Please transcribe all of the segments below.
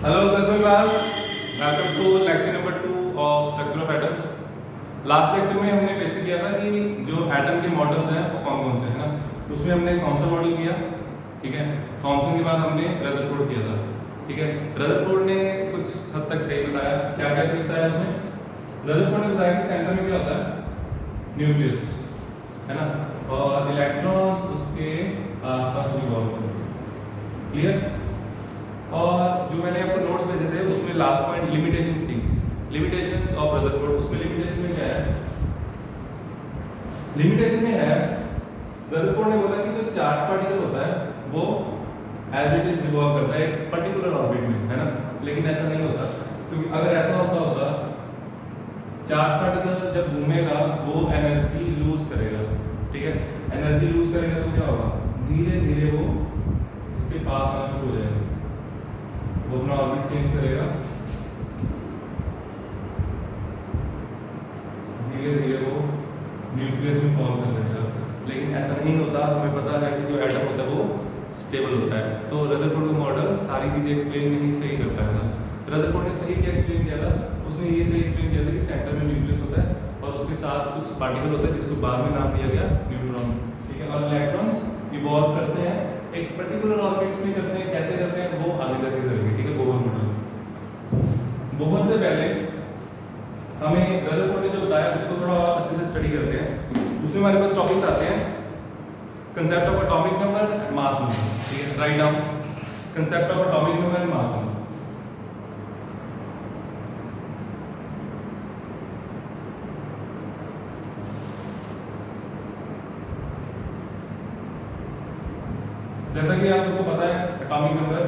Hello, Kasmi class. Welcome to lecture number 2 of structure of atoms. Last lecture में हमने basic किया था कि जो एटम के मॉडल्स हैं वो कौन कौन से हैं ना, उसमें हमने थॉमसन मॉडल किया, ठीक है। थॉमसन के बाद हमने रदरफोर्ड किया था, ठीक है। रदरफोर्ड ने कुछ हद तक सही बताया। क्या क्या सही बताया उसने? रदरफोर्ड ने बताया कि सेंटर में क्या होता है, न्यूक्लियस, है ना, और इलेक्ट्रॉन उसके आसपास रिवॉल्व करते हैं। क्लियर? और जो मैंने आपको नोट्स भेजे थे उसमें लास्ट पॉइंट लिमिटेशंस थी, लिमिटेशंस ऑफ रदरफोर्ड। उसमें लिमिटेशन में क्या है? लिमिटेशन में है रदरफोर्ड ने बोला कि जो चार्ज पार्टिकल होता है वो एज इट इज रिवॉल्व करता है एक पर्टिकुलर ऑर्बिट में, है ना। लेकिन ऐसा नहीं होता, क्योंकि अगर ऐसा होता चार्ज पार्टिकल जब घूमेगा वो एनर्जी लूज करेगा, ठीक है। एनर्जी लूज करेगा तो क्या होगा, धीरे धीरे वो इसके पास आना शुरू हो जाएगा, वो अपना ऑर्बिट चेंज करेगा, धीरे धीरे वो न्यूक्लियस में फॉर्म कर देगा। लेकिन ऐसा नहीं होता, हमें पता है कि जो एटम होता है वो स्टेबल होता है। तो रदरफोर्ड का मॉडल सारी चीजें एक्सप्लेन नहीं सही कर पाया था। रदरफोर्ड ने सही क्या एक्सप्लेन किया था? उसने ये सही एक्सप्लेन किया था कि सेंटर में न्यूक्लियस होता है और उसके साथ कुछ पार्टिकल होता है जिसको बाद में नाम दिया गया न्यूट्रॉन, ठीक है। और इलेक्ट्रॉन्स इवॉल्व करते हैं एक पर्टिकुलर ऑर्बिट्स में, करते हैं। कैसे करते हैं वो आगे जाके करेंगे, ठीक है। Bohr model. बोहर से पहले हमें रदरफोर्ड ने जो बताया उसको थोड़ा और अच्छे से स्टडी करते हैं। उसमें हमारे पास टॉपिक्स आते हैं, concept of atomic number and mass number, ठीक है। Write down concept of atomic number and mass number. जैसा कि आप सबको पता है एटॉमिक नंबर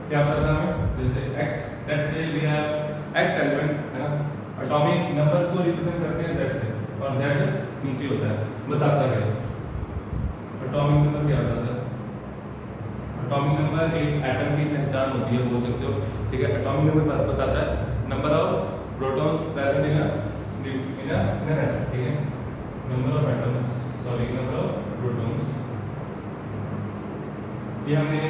क्या पता है हमें, जैसे x, let's say we have x element, है ना। एटॉमिक नंबर को रिप्रेजेंट करते हैं z से, और z नीचे होता है। बताता है एटॉमिक नंबर क्या बताता है? एटॉमिक नंबर एक एटम की पहचान होती है, बोल सकते हो, ठीक है। एटॉमिक नंबर बताता है number of protons present in an atom, ठीक है। Number of atoms, sorry, number of protons. ये हमने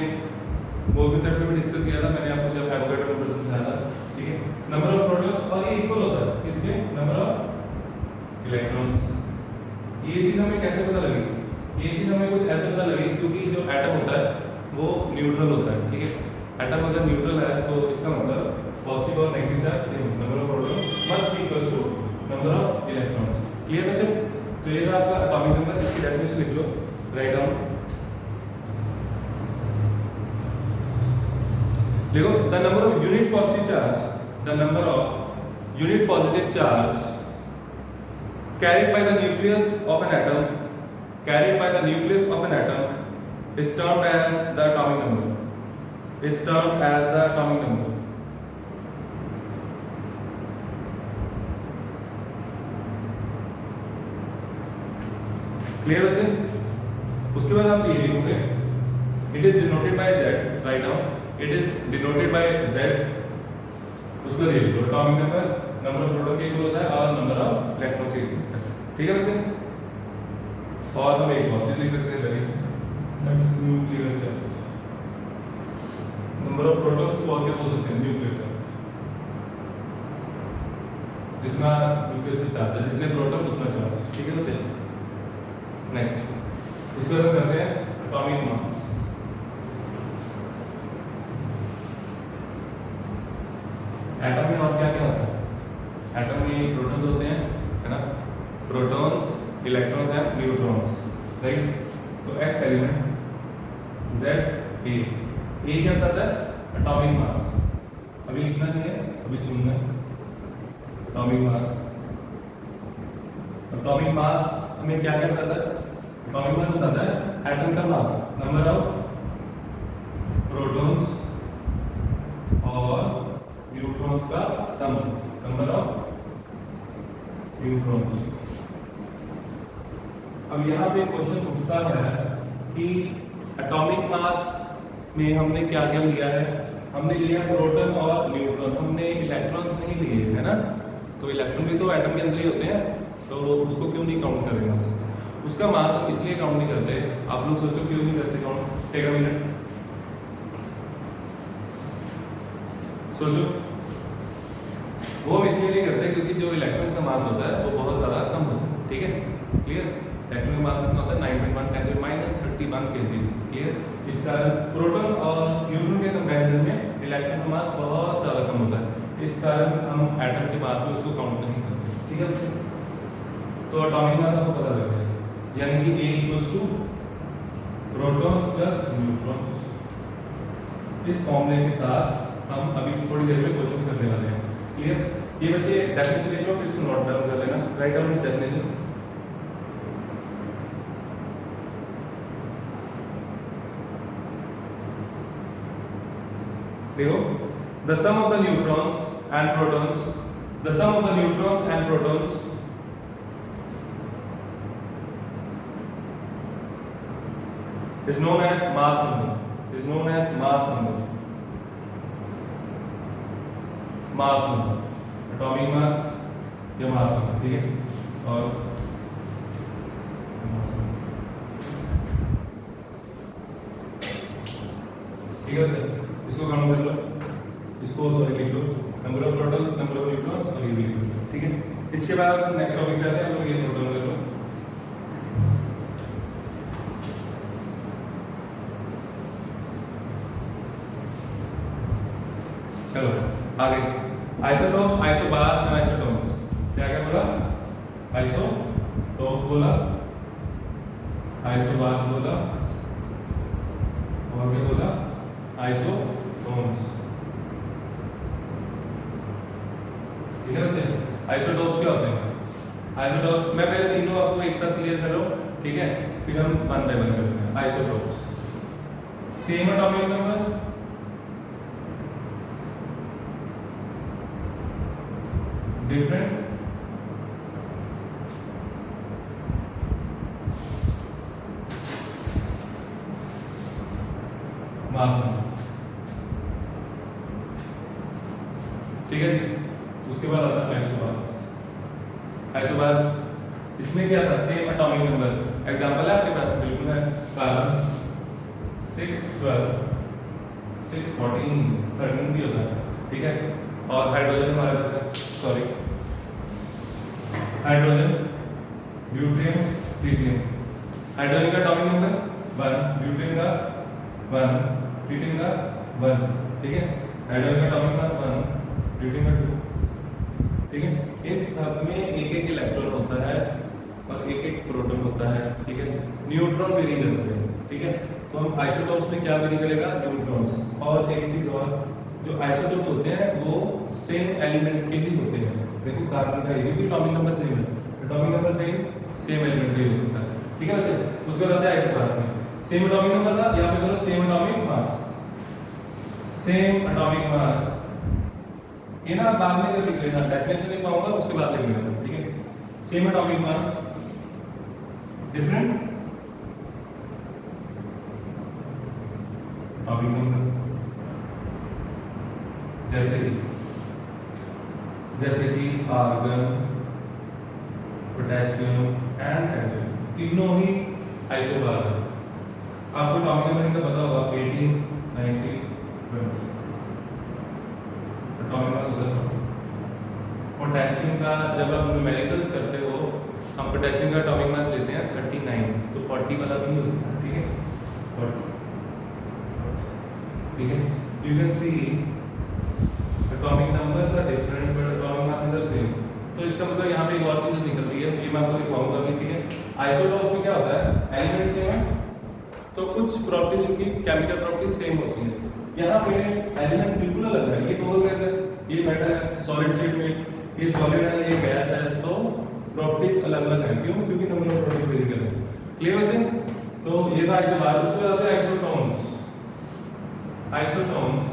वो कंसेप्ट में भी डिस्कस किया था, मैंने आपको जब एवोगैड्रो नंबर समझाया था, ठीक है। नंबर ऑफ प्रोटॉन्स, और ये इक्वल होता है किसके? Number of electrons. ये चीज हमें कैसे पता लगी? ये चीज हमें कुछ ऐसे पता लगी क्योंकि जो एटम होता है वो न्यूट्रल होता है, ठीक है। एटम अगर न्यूट्रल है तो इसका मतलब पॉजिटिव और negative charge same, number of protons must be equal to number of electrons. Clear बच्चों? तो ये था आपका एटॉमिक नंबर, इसकी डेफिनेशन लिख लो, राइट डाउन। देखो, the number of unit positive charge, the number of unit positive charge carried by the nucleus of an atom, carried by the nucleus of an atom is termed as the atomic number. Is termed as the atomic number. Clear बच्चे? उसके बाद आप ये लिखोगे, it is denoted by Z, right now. It is denoted by Z, उसका दे दो atomic number, number of proton के equal होता है और नंबर ऑफ इलेक्ट्रॉन के इक्वल होता है, ठीक है बच्चे। और हम एक और चीज लिख सकते हैं पहले, that is nuclear charge. Number of protons को और क्या बोल सकते हैं? Nuclear charge. जितना न्यूक्लियस में चार्ज है, जितने प्रोटॉन उतना चार्ज, ठीक है बच्चे। नेक्स्ट इसको हम करते हैं एटॉमिक मास। एटम में और क्या क्या होता है? एटम में प्रोटॉन्स होते हैं, है ना, protons, electrons and neutrons, right. तो एक्स एलिमेंट जेड ए क्या बताता है? एटॉमिक मास। अभी लिखना नहीं है, अभी सुनना है। एटॉमिक मास, एटॉमिक मास हमें क्या क्या बताता है? एटॉमिक मास बताता है एटम का मास, नंबर ऑफ प्रोटॉन्स और न्यूट्रॉन्स का सम, नंबर ऑफ न्यूट्रॉन्स। अब यहाँ पे क्वेश्चन उठता है कि एटॉमिक मास में हमने क्या क्या लिया है? हमने लिया प्रोटॉन और न्यूट्रॉन, हमने इलेक्ट्रॉन्स नहीं लिए, है ना। तो इलेक्ट्रॉन भी तो एटम के अंदर ही होते हैं, तो उसको क्यों नहीं काउंट करेंगे? उसका मास हम इसलिए काउंट नहीं करते। आप लोग सोचो क्यों नहीं करते काउंट? टेक अ मिनट, सोचो, वो हम इसलिए नहीं करते क्योंकि जो इलेक्ट्रॉन्स का मास होता है वो बहुत ज़्यादा कम होता है, ठीक है, क्लियर। इलेक्ट्रॉन का मास कितना होता है 9.1 10 - 31 kg, क्लियर। इस कारण प्रोटॉन और न्यूट्रॉन के कंपैरिजन में इलेक्ट्रॉन का मास बहुत ज़्यादा कम होता है, इस कारण हम एटम के मास में उसको काउंट नहीं करते, ठीक है। तो एटॉमिक मास आपको पता लग गया, यानी कि A = प्रोटॉन्स प्लस न्यूट्रॉन्स। इस फॉर्मूले के साथ हम अभी थोड़ी देर में क्वेश्चंस करने वाले हैं, क्लियर। ये बच्चे डेफिनेशन लिख लो, फिर इसको नोट डाउन कर लेना, राइट डाउन दिस डेफिनेशन। देखो, the sum of the neutrons and protons, the sum of the neutrons and protons is known as mass number, is known as mass number, mass number, atomic mass या mass number, ठीक है। और ठीक है, इसको count कर लो, इसको sorry लिख लो, number of protons, number of neutrons और ये भी लिख लो, ठीक है। इसके बाद हम नेक्स्ट टॉपिक पे आते हैं, हम लोग ये नोट डाउन कर लो। चलो आगे, आइसोटोप्स, आइसोबार और आइसोटोन्स। क्या क्या बोला? आइसोटोप्स बोला, आइसोबार्स बोला और क्या बोला? आइसोटोन्स, ठीक है बच्चे। आइसोटोप्स क्या होते हैं? आइसोटोप्स मैं पहले तीनों आपको एक साथ क्लियर कर रहा हूं, ठीक है, फिर हम वन बाय वन करते हैं। Isotopes, same atomic number, different mass number, ठीक है। उसके बाद आता है आइसोबार्स। आइसोबार्स इसमें क्या था? Same atomic number. एग्जांपल है आपके पास, बिल्कुल है, कार्बन 6 12 6 14 13 भी होता है, ठीक है। और हाइड्रोजन हमारे पास है, sorry, hydrogen, deuterium, tritium. Hydrogen का एटॉमिक नंबर 1, ड्यूटेरियम का 1, ट्रिटियम का 1, ठीक है। हाइड्रोजन का एटॉमिक मास 1, ड्यूटेरियम का 2, ठीक है। इन सब में एक एक इलेक्ट्रॉन होता है और एक एक प्रोटॉन होता है, ठीक है। न्यूट्रॉन वेरी करते हैं, ठीक है। तो हम आइसोटोप्स में क्या वेरी करेगा? न्यूट्रॉन्स। और एक चीज और, जो आइसोटोप्स होते हैं वो सेम एलिमेंट के ही होते हैं। देखो कार्बन का ये भी एटॉमिक नंबर सेम है, एटॉमिक नंबर सेम एलिमेंट का यूज होता है, ठीक है बच्चे। उसके बाद है आइसोबार्स में सेम एटॉमिक नंबर था, यहां पे करो same atomic mass, same atomic mass. ये ना बाद में लिख लेना, डेफिनेशन लिख पाऊंगा उसके बाद लिख लेना, ठीक है। Same atomic mass, different atomic number, जैसे कि आर्गन, पोटेशियम एंड कैल्शियम, तीनों ही आइसोबार है। आपको एटॉमिक नंबर इनका पता होगा 18 19 20, एटॉमिक मास होता है। पोटेशियम का जब आप न्यूमेरिकल्स करते हो, हम पोटेशियम का एटॉमिक मास लेते हैं 39, तो 40 वाला भी होता है, ठीक है, 40, ठीक है। You can see atomic numbers are different but atomic mass is the same. तो इसका मतलब यहाँ पे एक और चीज निकलती है, ये मैं आपको दिखाऊंगा भी, ठीक है। आइसोटोप्स में क्या होता है? एलिमेंट सेम है तो कुछ प्रॉपर्टीज इनकी केमिकल प्रॉपर्टीज सेम होती है। यहाँ पे एलिमेंट बिल्कुल अलग है, ये दोनों गैस है, ये मेटल है सॉलिड स्टेट में, ये सॉलिड है, ये गैस है, तो प्रॉपर्टीज अलग अलग है। क्यों? क्योंकि नंबर ऑफ प्रोटॉन्स वेरी करते हैं, क्लियर बच्चे। तो ये था आइसोबार। उसके बाद आता है isotones. Isotones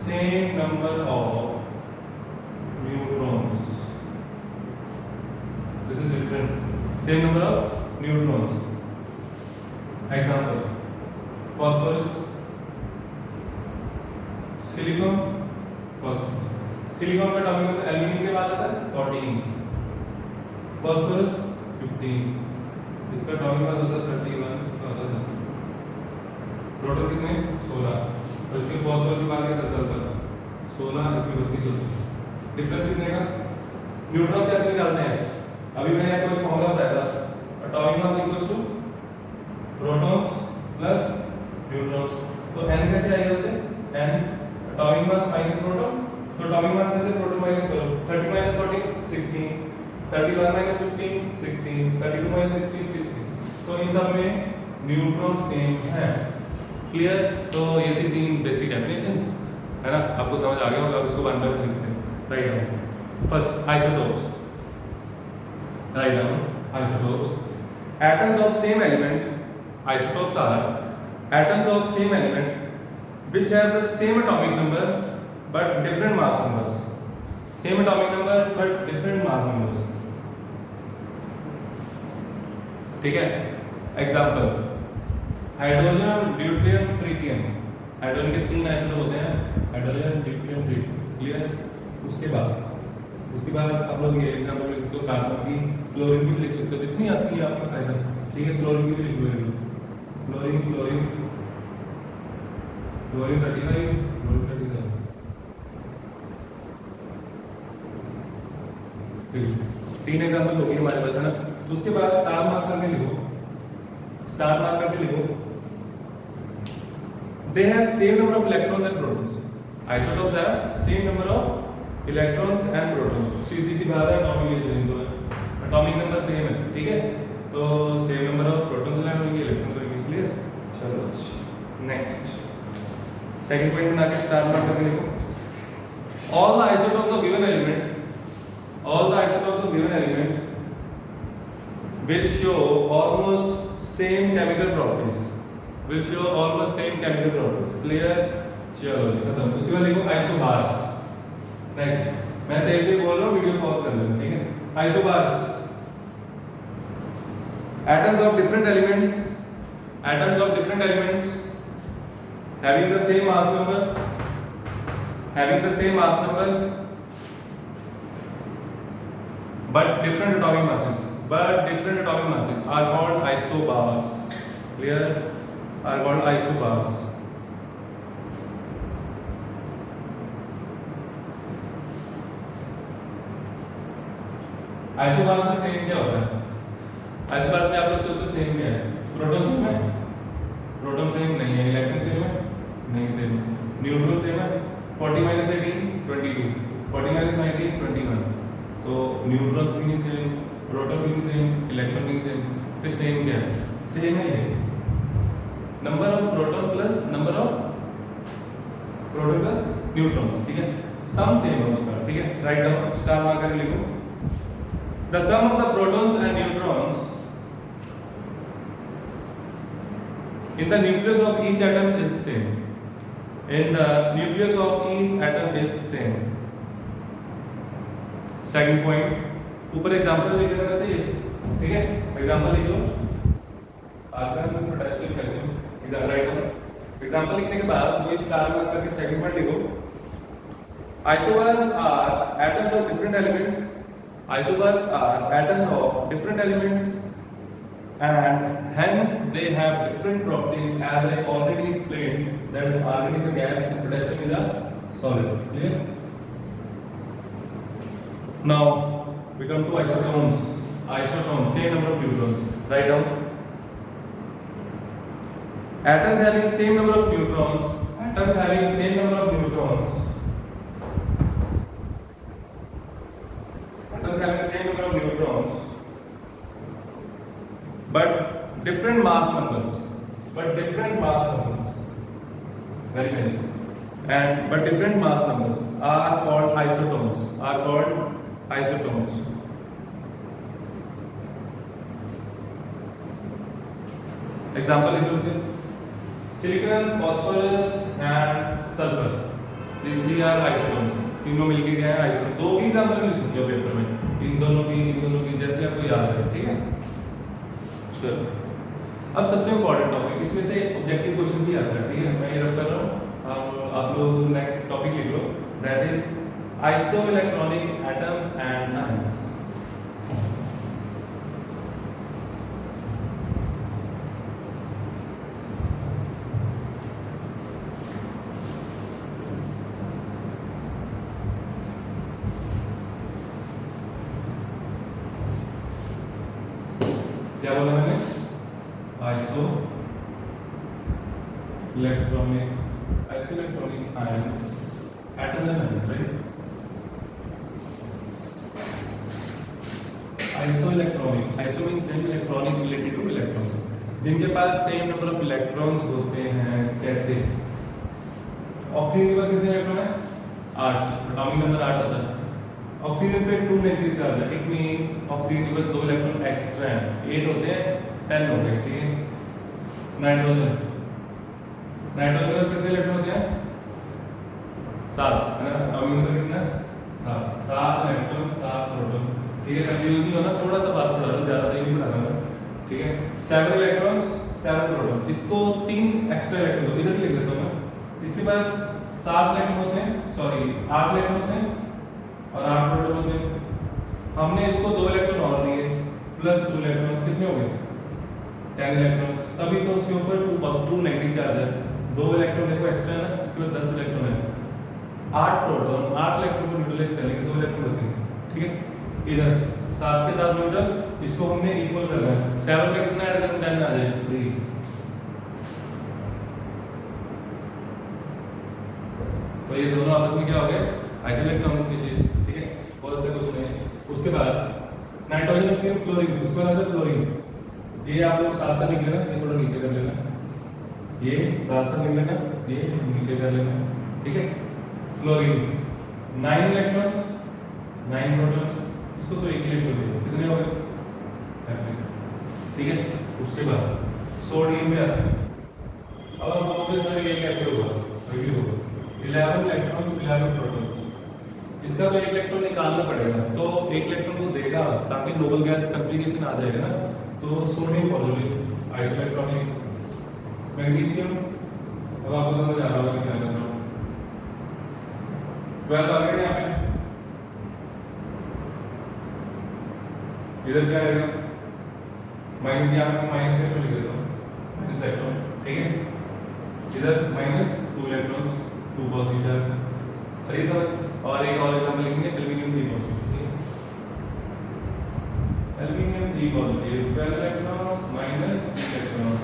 same number of neutrons, this is different, same number of neutrons. Example, phosphorus, silicon, phosphorus, silicon का एटॉमिक नंबर एल्यूमिनियम के बाद आता है 14, phosphorus 15, इसका एटॉमिक नंबर होता है 31, इसका होता है 30, प्रोटॉन कितने? 16, और इसके फॉस्फोरस के बाद क्या सल्फर 16, इसमें 32 होता है। डिफरेंस कितने का? न्यूट्रॉन कैसे निकालते हैं? अभी मैंने आपको एक फॉर्मूला बताया था, atomic mass equals to protons plus neutrons. तो n कैसे आएगा बच्चे? n atomic mass minus proton, तो एटॉमिक मास में से प्रोटॉन माइनस करो, 30 माइनस 40 16, 31 माइनस 15 16, 32 माइनस 16 16। तो इन सब में न्यूट्रॉन सेम है। क्लियर? तो ये थी 3 बेसिक डेफिनेशंस, है ना? आपको समझ आ गया होगा। अब इसको वन बाय वन लिखते हैं। Write down first isotopes. Write down isotopes, atoms of same element. Isotopes are atoms of same element which have the same atomic number but different mass numbers. Same atomic numbers but different mass numbers. ठीक है? Example hydrogen, deuterium, tritium. Hydrogen के 3 isotope होते हैं, hydrogen, deuterium, tritium. Clear? उसके बाद आप लोग ये एग्जाम्पल लिख सकते हो, कार्बन की, क्लोरीन की भी लिख सकते हो, जितनी आती है आपका फायदा। ठीक है? क्लोरीन की भी लिख लो, क्लोरीन 35, क्लोरीन 37। ठीक, 3 एग्जाम्पल हो गए हमारे पास, है ना? उसके बाद स्टार मार्क करके लिखो, स्टार मार्क करके लिखो, they have same number of electrons and protons. Isotopes have same number of electrons and protons. सीधी सी बात है, एटॉमिक नंबर सेम है। ठीक है? तो सेम नंबर ऑफ प्रोटॉन्स लेने होंगे, इलेक्ट्रॉन्स होंगे। क्लियर? चलो नेक्स्ट सेकंड पॉइंट बना के स्टार मार्क करके लिखो, all the isotopes of given element, all the isotopes of given element will show almost same chemical properties, will show almost same chemical properties. Clear? चलो खत्म। उसके बाद लिखो आइसोबार्स। नेक्स्ट मैं तेज से बोल रहा हूँ, वीडियो पॉज कर लेना। ठीक है? Isobars, atoms of different elements, atoms of different elements having the same mass number, having the same mass number but different atomic masses, are called isobars. Clear? Are called isobars. Isobars में same क्या होता है? Isobars में आप लोग सोचो same क्या है? प्रोटॉन सेम है? प्रोटॉन सेम नहीं है। इलेक्ट्रॉन सेम है? नहीं सेम है। न्यूट्रॉन सेम है? 40 माइनस 18 22, 40 माइनस 19 21। तो न्यूट्रॉन्स भी नहीं सेम, प्रोटॉन भी नहीं सेम, इलेक्ट्रॉन भी नहीं सेम। फिर सेम क्या है? सेम है ये number of proton plus number of proton plus neutrons. ठीक है? सम सेम है उसका। ठीक है? राइट डाउन स्टार मार्क करके लिखो, the sum of the protons and neutrons in the nucleus of each atom is the same. In the nucleus of each atom is same. Second point, ऊपर example लिख देना चाहिए। ठीक है? Example लिख लो, argon, potassium, calcium. Example right down. Example लिखने के बाद ये स्टार मार्क करके सेकंड पॉइंट लिखो, isobars are atoms of different elements. Isobars are atoms of different elements and hence they have different properties, as I already explained that argon is a gas and potassium is a solid. Clear? Now we come to isotones. Isotones, same number of neutrons. Write down. Atoms having same number of neutrons. Atoms having same number of neutrons. Atoms having same number of neutrons, but different mass numbers. Very nice. And but different mass numbers are called isotones. Example includes silicon, phosphorus and sulfur. These three are isotones. तीनों मिलके क्या है? Isotone. 2 की example लिख सकते हो paper में, इन दोनों की जैसे आपको याद है। ठीक है? चलो अब सबसे इंपॉर्टेंट टॉपिक, इसमें से ऑब्जेक्टिव क्वेश्चन भी आता है। ठीक है? मैं ये रख कर रहा हूँ, आप लोग नेक्स्ट टॉपिक लिख लो, that is isoelectronic atoms and ions. क्या बोला मैंने? Isoelectronic ions atom and right. Iso means same electronic related to electrons, जिनके पास सेम नंबर ऑफ इलेक्ट्रॉन्स होते हैं। कैसे? ऑक्सीजन के पास कितने इलेक्ट्रॉन है? 8, एटॉमिक नंबर 8 होता है। ऑक्सीजन पे 2 नेगेटिव चार्ज है, इट मींस ऑक्सीजन के पास 2 इलेक्ट्रॉन एक्स्ट्रा हैं, 8 होते हैं 10 हो गए, ठीक है। नाइट्रोजन के पास कितने इलेक्ट्रॉन होते हैं? 7, है ना। एटॉमिक नंबर कितना है? 7 इलेक्ट्रॉन 7 प्रोटॉन, ठीक है। कंफ्यूज नहीं होना, थोड़ा सा पास पढ़ा लो, ज्यादा नहीं पढ़ाना मैं, ठीक है। 7 इलेक्ट्रॉन्स 7 प्रोटॉन, इसको 3 एक्स्ट्रा इलेक्ट्रॉन इधर लिख देता हूं मैं। इसके बाद 7 इलेक्ट्रॉन होते हैं, सॉरी 8 इलेक्ट्रॉन होते हैं और 8 प्रोटॉन होते हैं। हमने इसको 2 इलेक्ट्रॉन और लिए प्लस 2 इलेक्ट्रॉन्स, कितने हो गए? 10 इलेक्ट्रॉन्स। तभी तो उसके ऊपर 2 नेगेटिव चार्ज है, 2 इलेक्ट्रॉन देखो एक्स्ट्रा है ना, इसके बाद 10 इलेक्ट्रॉन है। 8 प्रोटॉन 8 इलेक्ट्रॉन को न्यूट्रलाइज कर लेंगे, 2 इलेक्ट्रॉन बचेंगे, ठीक है। इधर 7 के साथ न्यूट्रल, इसको हमने इक्वल करना है। 7 में कितना ऐड करना? 10 आ जाए, 3। तो ये दोनों आपस में क्या हो गए? आइसोइलेक्ट्रॉनिक स्पीशीज, ठीक है। बहुत अच्छा क्वेश्चन है। उसके बाद नाइट्रोजन, ऑक्सीजन, फ्लोरीन, उसके बाद आता है फ्लोरीन। ये आप लोग साथ साथ लिख लेना, ये थोड़ा नीचे कर लेना, ये साथ साथ लिख लेना, ये नीचे कर लेना, ठीक है। फ्लोरीन 9 इलेक्ट्रॉन्स 9 प्रोटॉन्स, इसको तो 1 इलेक्ट्रॉन चाहिए, कितने हो गए? ठीक है। उसके बाद सोडियम पे आते हैं। अब हम बोलते सर ये कैसे होगा? अभी होगा 11 इलेक्ट्रॉन्स 11 प्रोटॉन्स, इसका तो 1 इलेक्ट्रॉन निकालना पड़ेगा, तो 1 इलेक्ट्रॉन को देगा ताकि नोबल गैस कॉन्फ़िगरेशन आ जाएगा ना। तो सोडियम पॉजिटिव आइसोइलेक्ट्रॉनिक। मैग्नीशियम, अब आपको समझ आ रहा होगा क्या करना है। 12 आ गया यहाँ पे, इधर क्या आएगा? माइनस, यहाँ पे माइनस इलेक्ट्रॉन लिख देता हूँ, माइनस इलेक्ट्रॉन, ठीक है। इधर -2 इलेक्ट्रॉन्स 2 पॉजिटिव चार्ज, सही समझ। और एक और एग्जांपल लिखेंगे, एल्युमिनियम 3 पॉजिटिव, ठीक है। Aluminium 3 positive, 12 electrons -3 electrons,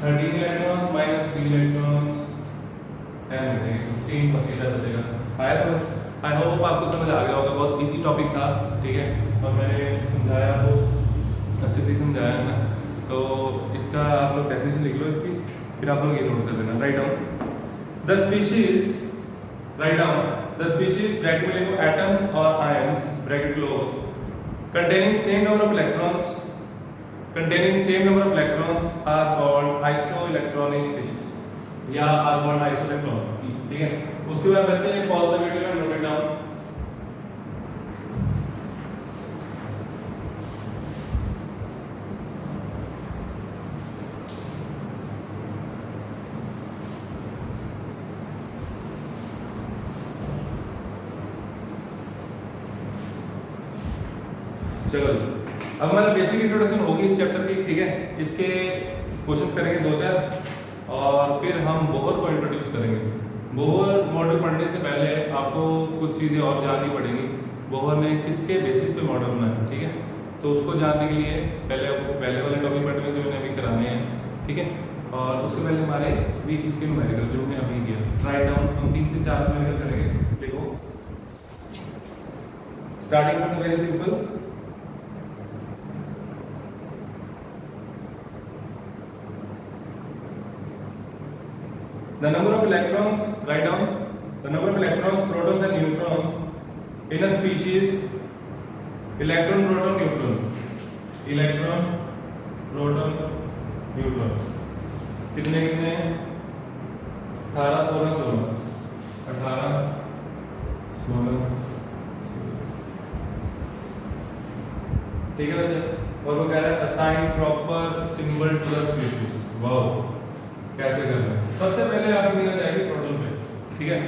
13 electrons -3 electrons, 10 हो गए, 3 पॉजिटिव चार्ज बचेगा। आया समझ? आई होप आपको समझ आ गया होगा, बहुत इजी टॉपिक था, ठीक है। और मैंने समझाया वो अच्छे से समझाया है ना। तो इसका आप लोग डेफिनेशन लिख लो इसकी, फिर आप लोग ये नोट कर लेना। Write down the species, write down the species bracket में लिखो एटम्स और ions bracket close containing same number of electrons are called isoelectronic species या are called isoelectronic, ठीक है। उसके बाद बच्चे pause the video and note it down. चलो अब हमारा बेसिक इंट्रोडक्शन होगी इस चैप्टर की, ठीक है। इसके क्वेश्चंस करेंगे 2-4 और फिर हम बोहर को इंट्रोड्यूस करेंगे। बोहर मॉडल पढ़ने से पहले आपको कुछ चीज़ें और जाननी पड़ेंगी। बोहर ने किसके बेसिस पे मॉडल बनाया, ठीक है। तो उसको जानने के लिए पहले वाले टॉपिक पढ़ने जो मैंने अभी कराने हैं, ठीक है। और उससे पहले हमारे भी इसके न्यूमेरिकल जो हमने अभी किया, राइट डाउन हम 3 से 4 न्यूमेरिकल करेंगे। देखो starting from very simple, the number of electrons, write down the number of electrons, protons and neutrons in a species, electron, proton, neutron, electron, proton, neutron, कितने कितने हैं? 18 16 16 18 16, ठीक है बच्चे। और वो कह रहा है assign proper symbol to the species. Wow, कैसे करना है? सबसे पहले आपकी निगाह जाएगी प्रोटॉन पे, ठीक है।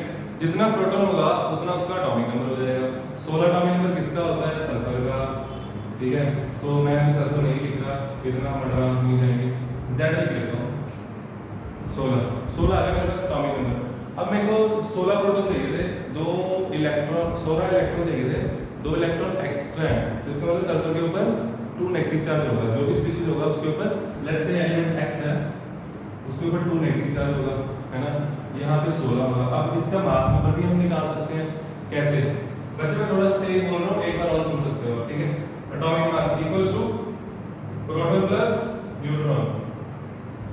जितना प्रोटॉन होगा उतना उसका एटॉमिक नंबर हो जाएगा। 16 एटॉमिक नंबर किसका होता है? सल्फर का, ठीक है। तो मैं अभी सल्फर नहीं लिख रहा, कितना मॉडल नहीं जाएंगे, Z लिख लेता हूँ। 16 आ गया मेरे पास एटॉमिक नंबर। अब मेरे को 16 प्रोटॉन चाहिए थे, 2 इलेक्ट्रॉन 16 इलेक्ट्रॉन चाहिए थे, 2 इलेक्ट्रॉन एक्स्ट्रा है, जिसका मतलब सल्फर के ऊपर 2 नेगेटिव चार्ज होगा। जो भी स्पीशीज होगा उसके ऊपर, लेट्स से एलिमेंट x है, उसके ऊपर 2 नेगेटिव चार्ज होगा, है ना। यहाँ पे 16 होगा। अब इसका मास नंबर भी हम निकाल सकते हैं। कैसे? बच्चे मैं थोड़ा सा तेज बोल रहा हूँ, एक बार और सुन सकते हो, ठीक है। Atomic mass equals to proton plus neutron.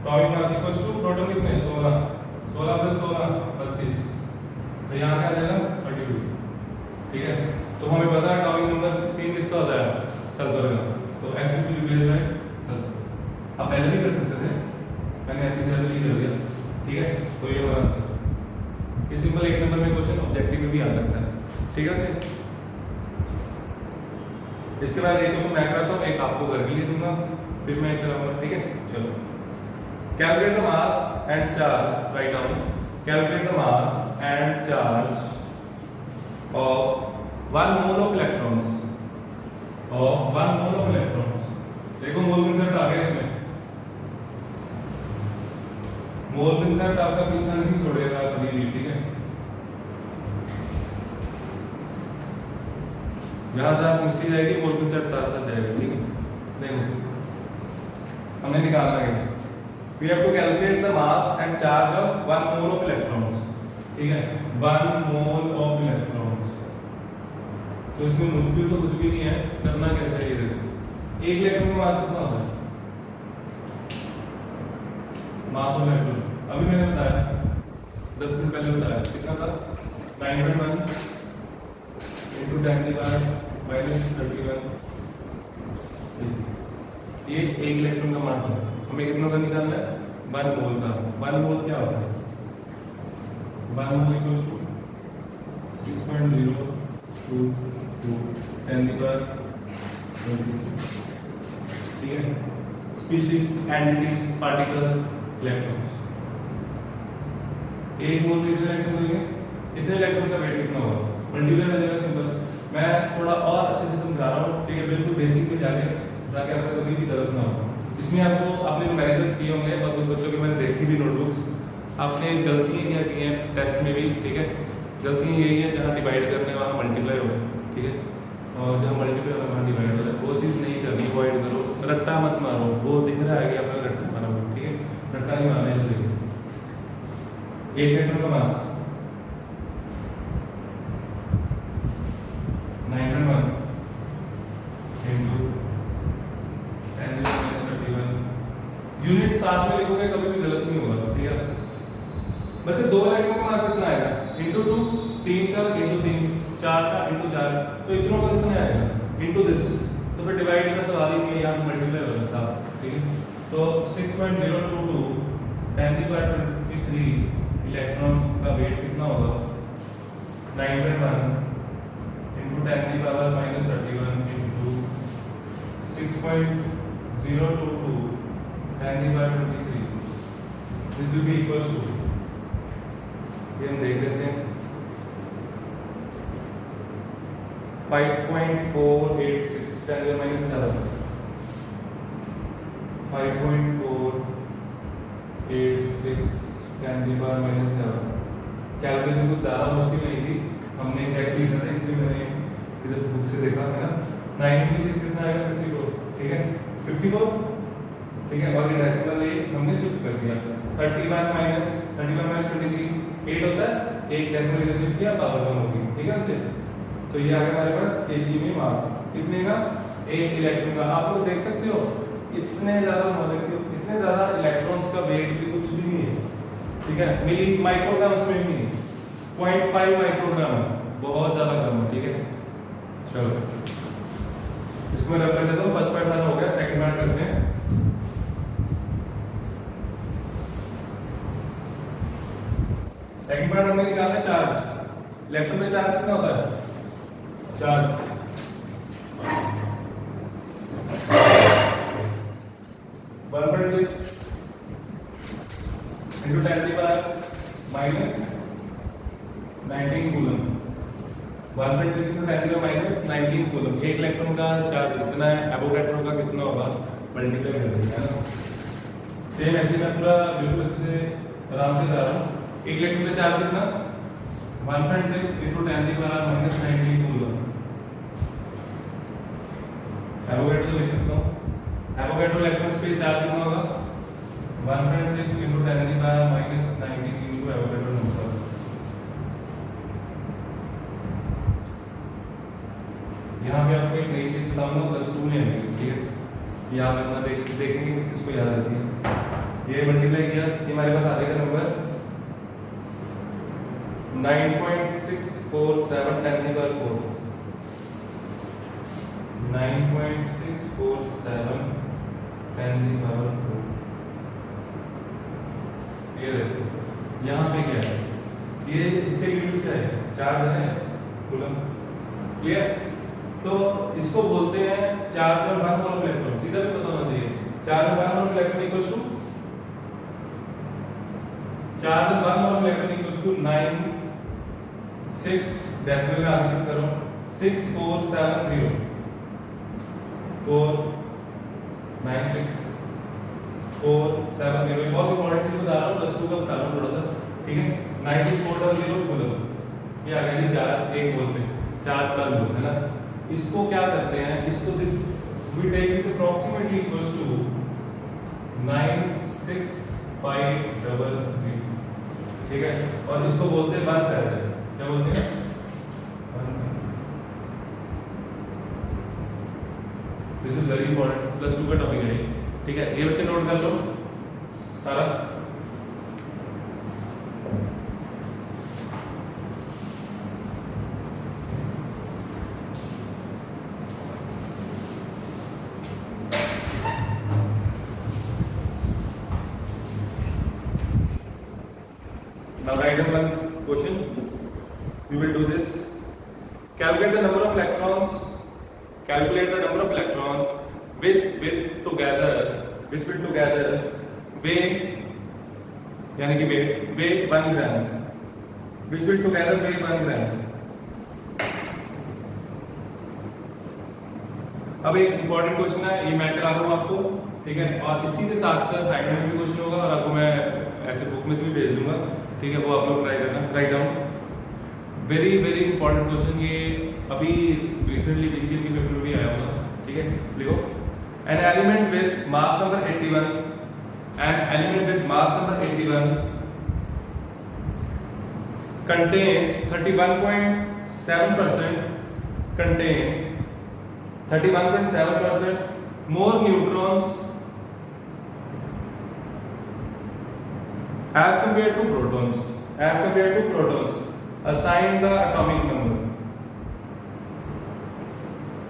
Atomic mass equals to proton कितने? 16, 16 प्लस 16 32, तो यहाँ क्या आ जाएगा 32, ठीक है। तो हमें पता है एटॉमिक नंबर 16 किसका होता है? सल्फर का। तो x is replace by sulphur. आप पहले भी कर सकते थे, मैंने ऐसे जल्दी कर दिया, ठीक है। तो ये हमारा आंसर। ये सिंपल एक नंबर में क्वेश्चन ऑब्जेक्टिव में भी आ सकता है, ठीक है बच्चे। इसके बाद एक क्वेश्चन मैं कराता हूँ, एक आपको करके लिख दूंगा, फिर मैं चलाऊंगा, ठीक है। चलो, calculate the mass and charge, write down, calculate the mass and charge of 1 mole of electrons, of 1 mole of electrons. देखो मोल कंसेप्ट आ गया इसमें। मोल कंसेप्ट आपका पीछा नहीं छोड़ेगा कभी भी, ठीक है। जहां जहां मिस्टेक जाएगी मोल कंसेप्ट साथ साथ जाएगा, ठीक है। देखो हमने निकालना है, we have to calculate the mass and charge of 1 mole of electrons, ठीक है। 1 मोल ऑफ इलेक्ट्रॉन्स, तो इसमें मुश्किल तो कुछ भी नहीं है, करना कैसे है ये देखो। एक इलेक्ट्रॉन का मास कितना होता है? मास ऑफ इलेक्ट्रॉन अभी मैंने बताया 10 मिनट पहले बताया, कितना था? 9.1 into 10 की पावर -31। ये एक इलेक्ट्रॉन का मास है। हमें कितना का निकालना है? 1 मोल का। 1 मोल क्या होता है? 1 मोल इक्वल्स टू 6.022 10 की पावर 20, ठीक है। Species, entities, particles, electrons. एक मोल में कितने इलेक्ट्रॉन होंगे? इतने इलेक्ट्रॉन्स का वेट कितना होगा? मल्टीप्लाई हो जाएगा, सिंपल। मैं थोड़ा और अच्छे से समझा रहा हूँ, ठीक है। बिल्कुल बेसिक में जाके ताकि आपका कभी भी गलत ना हो। इसमें आपको आपने न्यूमेरिकल्स किए होंगे और कुछ बच्चों की मैंने देखी भी नोटबुक्स। आपने गलतियाँ क्या की हैं टेस्ट में भी, ठीक है। गलतियाँ यही है जहाँ डिवाइड करने वहाँ मल्टीप्लाई हो, ठीक है। और जहाँ मल्टीप्लाई होगा वहाँ डिवाइड हो जाए, वो चीज़ नहीं करनी, अवॉइड करो। रट्टा मत मारो, वो दिख रहा है कि आपने रट्टा मारा हो, ठीक है। रट्टा नहीं मारना है। देखिए एक इलेक्ट्रॉन का मास 9.1 into 10⁻31। यूनिट साथ में लिखोगे कभी भी गलत नहीं होगा, ठीक है बच्चे। 2 इलेक्ट्रॉन का मास कितना आएगा? इंटू 2, 3 का इंटू 3, 4 का इंटू 4, तो इतनों का कितना आएगा? Into this. तो फिर डिवाइड का सवाल ही नहीं है, यहाँ मल्टीप्लाई होगा साहब, ठीक है। तो 6.022 10⁻23 इलेक्ट्रॉन्स का वेट कितना होगा? 9.1 into 10⁻31 into 6.022 10⁻23। This will be equals to, ये हम देख लेते हैं, 5.486 10⁻7, 5.486 10⁻7। कैलकुलेशन कुछ ज़्यादा मुश्किल नहीं थी, हमने एग्जैक्टली लिखा था इसलिए मैंने इधर बुक से देखा है ना। 9 into 6 कितना आएगा? 54, ठीक है। 54, ठीक है। और ये डेसिमल ये हमने शिफ्ट कर दिया। 31 minus 23 8 होता है, एक डेसिमल इधर शिफ्ट किया, पावर कम होगी, ठीक है बच्चे। तो ये आ गया हमारे पास केजी में मास कितने का? एक इलेक्ट्रॉन का। आप लोग देख सकते हो इतने ज़्यादा मॉलिक्यूल, इतने ज़्यादा इलेक्ट्रॉन्स का वेट भी कुछ भी नहीं है, ठीक है। मिली माइक्रोग्राम उसमें भी नहीं, 0.5 माइक्रोग्राम है, बहुत ज़्यादा कम है, ठीक है। चलो इसमें रख कर देता हूँ। फर्स्ट पार्ट हमारा हो गया, सेकंड पार्ट करते हैं। सेकंड पार्ट हमने निकाला है चार्ज। इलेक्ट्रॉन में चार्ज कितना होता है? Charge 1.6 into 10⁻19 coulomb. 1.6 into 10⁻19 coulomb. एक इलेक्ट्रॉन का चार्ज कितना है? एवोगैड्रो का कितना होगा? मल्टीप्लाई कर देंगे, है ना। सेम ऐसे मैं पूरा बिल्कुल अच्छे से आराम से जा रहा हूँ। एक इलेक्ट्रॉन का चार्ज कितना? 1.6 into 10⁻19 कूलम। एवोगैड्रो तो लिख सकता हूँ, एवोगैड्रो इलेक्ट्रॉन पे चार्ज कितना होगा 1.6 × 10⁻⁻19 into एवोगैड्रो नंबर। यहाँ पे आपको एक नई चीज बताऊंगा, +2 में है, ठीक है, यहाँ पे अपना देखेंगे किस चीज को याद रखिए। ये मल्टीप्लाई किया, ये हमारे पास आ जाएगा नंबर 9.647 × 10⁻⁴, 9.647 × 10⁻⁴। ये देखो यहाँ पे क्या है, ये इसके यूनिट्स क्या है, चार्ज है कूलम, क्लियर। तो इसको बोलते हैं चार्ज और 1 मोल ऑफ इलेक्ट्रॉन, सीधा भी पता होना चाहिए। चार्ज और 1 mole of electron equals to, charge और 1 mole of electron equals to 9.6 decimal में आगे शिफ्ट करो 6470 496,470। बहुत इंपॉर्टेंट चीज बता रहा हूँ, +2 का बता रहा हूँ थोड़ा सा, ठीक है। 94.0 कूलम, ये आ गया जी चार्ज 1 मोल पे, चार्ज पर मोल, है ना। इसको क्या करते हैं, इसको this we take this approximately equals to 96533, ठीक है। और इसको बोलते हैं 1 फैराड, क्या बोलते हैं, 1 farad. This is very important, +2 का टॉपिक है, ठीक है। ये बच्चे नोट कर लो सारा। Now write down one question. We will do this. Calculate the number of electrons. Calculate the number of electrons which will together weigh, यानी कि weigh 1 gram. Which will together weigh 1 gram. अब एक important question है, ये मैं करा रहा हूँ आपको, ठीक है। और इसी के साथ असाइनमेंट में भी क्वेश्चन होगा और आपको मैं ऐसे बुक में से भी भेज दूंगा, ठीक है। वो आप लोग ट्राई करना, write down. Very very important question, ये अभी रिसेंटली बीसीएम के पेपर में भी आया होगा, ठीक है। लिखो, an element with mass number 81, an element with mass number 81 contains 31.7% more neutrons as compared to protons. Assign the atomic number.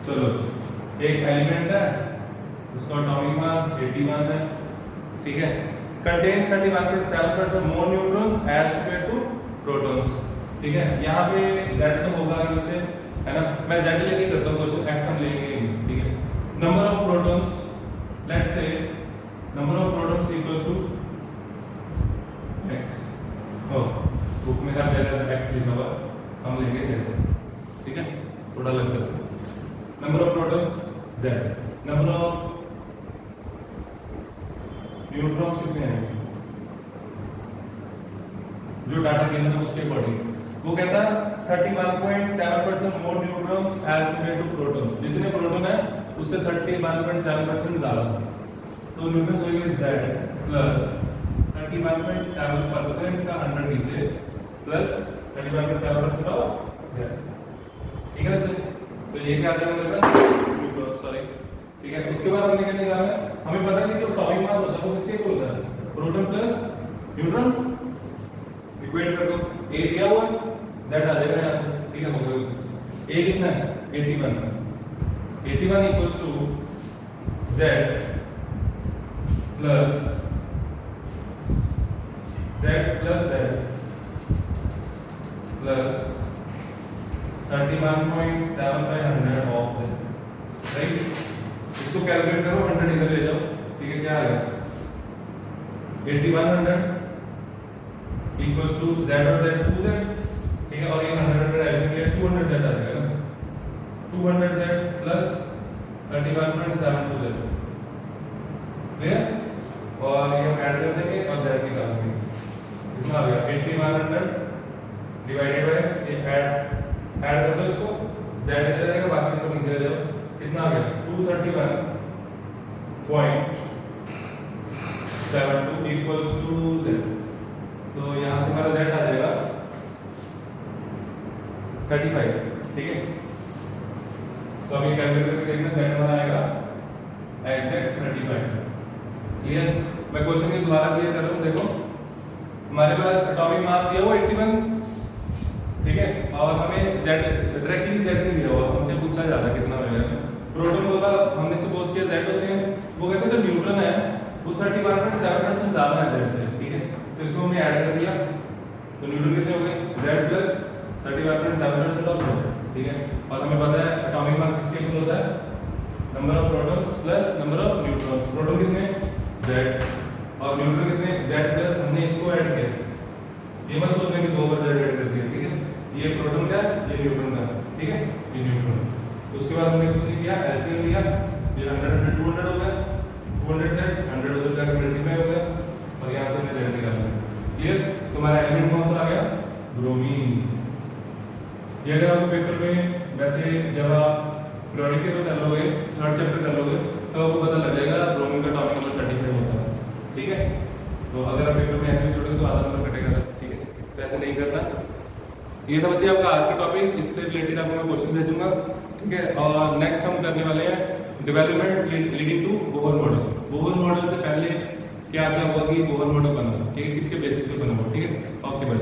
चलो, एक एलिमेंट है, उसका एटॉमिक मास 81 है, ठीक है। contains 31.7% more neutrons as compared to protons, ठीक है। यहाँ पे Z तो होगा ही बच्चे, है ना। मैं Z लेके करता हूँ क्वेश्चन, X हम लेंगे, ठीक है। Number of protons, let's say number of protons equals to X। Book में हर जगह X लिखा हुआ, हम लेंगे Z, ठीक है। थोड़ा लग जाता है। Number of protons Z, number of neutrons कितने हैं, जो डाटा गिवन है उसके अकॉर्डिंग। वो कहता है 31.7% more neutrons as compared to protons. जितने प्रोटॉन है उससे 31.7% ज्यादा, तो न्यूट्रॉन्स होंगे Z प्लस 31.7% का 100 नीचे प्लस 31.7% ऑफ Z, ठीक है बच्चे। तो ये क्या आ जाएगा मेरे पास, न्यूट्रॉन, सॉरी, ठीक है। उसके बाद हमने क्या निकाला है, हमें पता नहीं कि एटॉमिक मास होता है वो किसके इक्वल होता है, प्रोटॉन प्लस न्यूट्रॉन। इक्वेट कर दो, A दिया हुआ है, Z आ जाएगा यहाँ से, ठीक है। हो गया, A कितना है 81 equals to Z plus Z plus Z plus 31.7/100 of Z, right. इसको कैलकुलेट करो, 100 इधर ले जाओ, ठीक है। क्या आएगा 8100 इक्वल्स टू Z और Z 2Z, ठीक है। और ये 100 ऐसे किया 200Z आ जाएगा ना, 200Z प्लस 31.72Z, क्लियर। और ये हम ऐड कर देंगे और Z निकाल देंगे, कितना आ गया 8100 डिवाइडेड बाय, ये ऐड कर दो इसको, Z इधर जाएगा, बाकी को नीचे ले जाओ, कितना आ गया 231.72 इक्वल्स टू z। तो यहाँ से हमारा z आ जाएगा 35, ठीक है। तो अब ये कैलकुलेट करके देखना, z हमारा आएगा एग्जैक्ट 35। क्लियर? मैं क्वेश्चन को दोबारा क्लियर कर रहा हूँ। देखो हमारे पास एटॉमिक मास दिया हुआ 81, ठीक है, और हमें z डायरेक्टली z नहीं दिया हुआ, हमसे पूछा जा रहा है कितना होगा। प्रोटॉन बोला, हमने सपोज किया z होते हैं, वो कहते हैं जो न्यूट्रॉन है वो 31.7% ज्यादा है z से, ठीक है। तो इसको हमने ऐड कर दिया, तो न्यूट्रॉन कितने हो गए z प्लस 31.7% ऑफ z, ठीक है। और हमें पता है एटॉमिक मास किसके इक्वल होता है, number of protons plus number of neutrons. Proton कितने z और न्यूट्रॉन कितने z प्लस, हमने इसको ऐड किया, ये मत सोचना कि दो बार z ऐड कर दिया, ठीक है। ये प्रोटॉन का, ये न्यूट्रॉन का, ठीक है, ये न्यूट्रॉन। तो उसके बाद हमने कुछ नहीं किया, एलसीएम लिया, ये 100 में 200 हो गया, 200 से 100 उधर जाकर मल्टीप्लाई हो गया और यहाँ से हमने z निकाला। क्लियर? तो हमारा एलिमेंट कौन सा आ गया, ब्रोमीन। ये अगर आपको पेपर में वैसे जब आप पीरियोडिक टेबल कर लोगे, थर्ड चैप्टर कर लोगे, तो आपको पता लग जाएगा ब्रोमीन का टॉपिक नंबर 35 होता है, ठीक है। तो अगर आप पेपर में ऐसे भी छोड़ोगे तो आधा नंबर कटेगा, ठीक है। तो ऐसे नहीं करना। ये था बच्चे आपका आज का टॉपिक, इससे रिलेटेड आपको मैं क्वेश्चन भेजूंगा, ठीक है। और नेक्स्ट हम करने वाले हैं development leading to Bohr model. Bohr model से पहले क्या क्या हुआ कि बोहर मॉडल बना, ठीक है, किसके बेसिस पे बना हुआ, ठीक है। Okay bye.